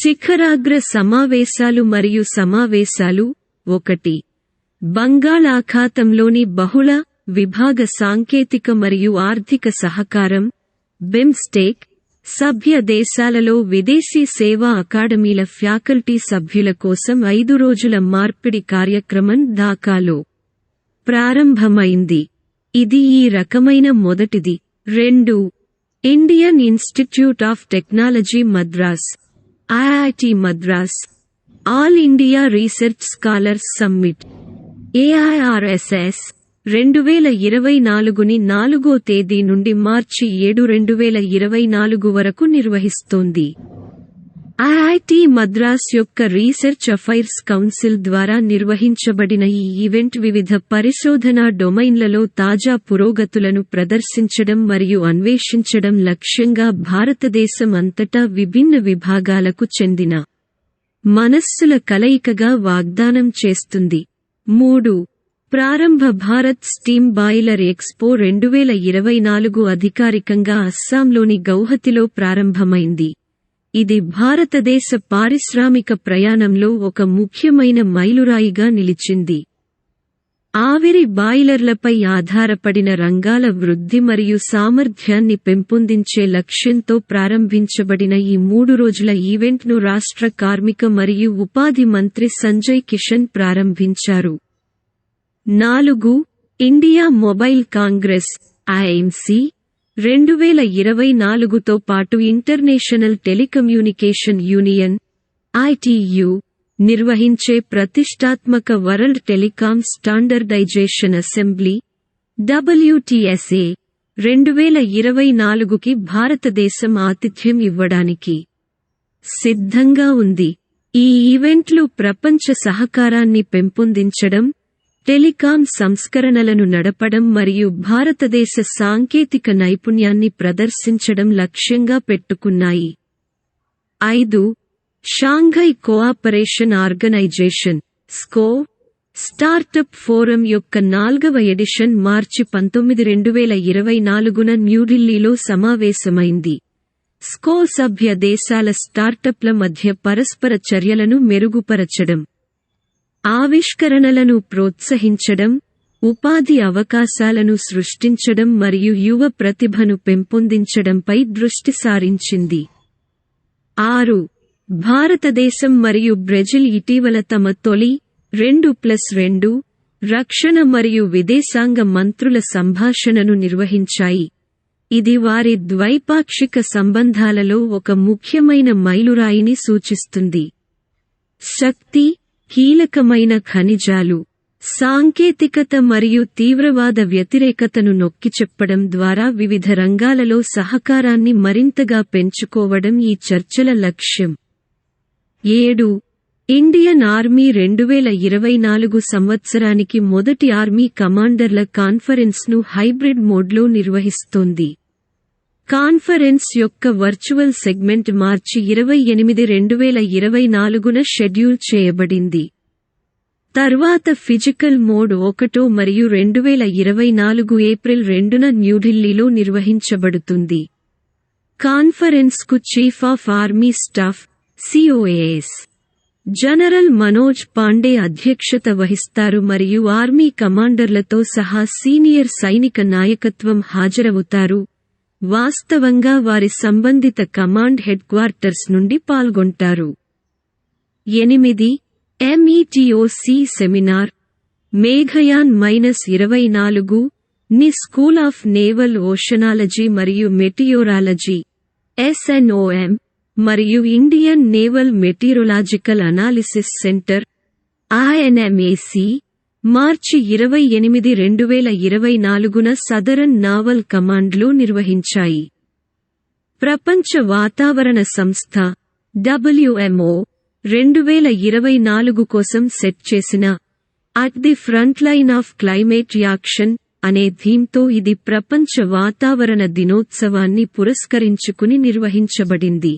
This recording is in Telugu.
శిఖరాగ్ర సమావేశాలు మరియు సమావేశాలు 1. బంగాళాఖాతంలోని బహుళ విభాగ సాంకేతిక మరియు ఆర్థిక సహకారం బిమ్స్టెక్ సభ్య దేశాలలో విదేశీ సేవా అకాడమీల ఫ్యాకల్టీ సభ్యుల కోసం 5 రోజుల మార్పిడి కార్యక్రమం ఢాకాలో ప్రారంభమైంది. ఇది ఈ రకమైన మొదటిది. 2. Indian institute of technology Madras IIT Madras all India research scholars summit AIRSS 2024ని 4వ తేదీ నుండి మార్చి 7, 2024 వరకు నిర్వహిస్తోంది. ఐఐటి మద్రాస్ యొక్క రీసెర్చ్ అఫైర్స్ కౌన్సిల్ ద్వారా నిర్వహించబడిన ఈ ఈవెంట్ వివిధ పరిశోధనా డొమైన్లలో తాజా పురోగతులను ప్రదర్శించడం మరియు అన్వేషించడం లక్ష్యంగా భారతదేశం అంతటా విభిన్న విభాగాలకు చెందిన మనస్సుల కలయికగా వాగ్దానం చేస్తుంది. 3. ప్రారంభ భారత్ స్టీమ్ బాయిలర్ ఎక్స్పో 2024 అధికారికంగా అస్సాంలోని గౌహతిలో ప్రారంభమైంది. ఇది భారతదేశ పారిశ్రామిక ప్రయాణంలో ఒక ముఖ్యమైన మైలురాయిగా నిలిచింది. ఆవిరి బాయిలర్లపై ఆధారపడిన రంగాల వృద్ధి మరియు సామర్థ్యాన్ని పెంపొందించే లక్ష్యంతో ప్రారంభించబడిన ఈ 3 రోజుల ఈవెంట్ను రాష్ట్ర కార్మిక మరియు ఉపాధి మంత్రి సంజయ్ కిషన్ ప్రారంభించారు. 4. ఇండియా మొబైల్ కాంగ్రెస్ IMC 2024తో పాటు ఇంటర్నేషనల్ టెలికమ్యూనికేషన్ యూనియన్ ITU నిర్వహించే ప్రతిష్టాత్మక World Telecom Standardization Assembly WTSA 2024కి భారతదేశం ఆతిథ్యం ఇవ్వడానికి సిద్ధంగా ఉంది. ఈ ఈవెంట్లు ప్రపంచ సహకారాన్ని పెంపొందించడం, టెలికాం సంస్కరణలను నడపడం మరియు భారతదేశ సాంకేతిక నైపుణ్యాన్ని ప్రదర్శించడం లక్ష్యంగా పెట్టుకున్నాయి. 5. Shanghai Cooperation Organisation SCO startup forum యొక్క 4వ ఎడిషన్ మార్చి 19, 2024న న్యూఢిల్లీలో సమావేశమైంది. SCO సభ్య దేశాల స్టార్టప్ల మధ్య పరస్పర చర్యలను మెరుగుపరచడం, ఆవిష్కరణలను ప్రోత్సహించడం, ఉపాధి అవకాశాలను సృష్టించడం మరియు యువ ప్రతిభను పెంపొందించడంపై దృష్టి సారించింది. 6. భారతదేశం మరియు బ్రెజిల్ ఇటీవల తమ తొలి 2+2 రక్షణ మరియు విదేశాంగ మంత్రుల సంభాషణను నిర్వహించాయి. ఇది వారి ద్వైపాక్షిక సంబంధాలలో ఒక ముఖ్యమైన మైలురాయిని సూచిస్తుంది. శక్తి, కీలకమైన ఖనిజాలు, సాంకేతికత మరియు తీవ్రవాద వ్యతిరేకతను నొక్కిచెప్పడం ద్వారా వివిధ రంగాలలో సహకారాన్ని మరింతగా పెంచుకోవడం ఈ చర్చల లక్ష్యం. 7. ఇండియన్ ఆర్మీ 2024 సంవత్సరానికి మొదటి ఆర్మీ కమాండర్ల కాన్ఫరెన్స్ను హైబ్రిడ్ మోడ్లో నిర్వహిస్తోంది. కాన్ఫరెన్స్ యొక్క వర్చువల్ సెగ్మెంట్ మార్చి 28, 2024న షెడ్యూల్ చేయబడింది. తర్వాత ఫిజికల్ మోడ్ 1 మరియు 2024 ఏప్రిల్ 2న న్యూఢిల్లీలో నిర్వహించబడుతుంది. కాన్ఫరెన్స్కు chief of army staff COAS general Manoj Pande అధ్యక్షత వహిస్తారు మరియు ఆర్మీ కమాండర్లతో సహా సీనియర్ సైనిక నాయకత్వం హాజరవుతారు, వాస్తవంగా వారి సంబంధిత కమాండ్ హెడ్క్వార్టర్స్ నుండి పాల్గొంటారు. 8. METOC సెమినార్ మేఘయాన్ -24 ని స్కూల్ ఆఫ్ నేవల్ ఓషనాలజీ మరియు మెటియోరాలజీ SNOM మరియు Indian naval meteorological analysis centre INMAC మార్చి 28, 2024న సదరన్ నావల్ కమాండ్లో నిర్వహించాయి. ప్రపంచ వాతావరణ సంస్థ WMO 2024 కోసం సెట్ చేసిన at the front line of climate action అనే థీమ్తో ఇది ప్రపంచ వాతావరణ దినోత్సవాన్ని పురస్కరించుకుని నిర్వహించబడింది.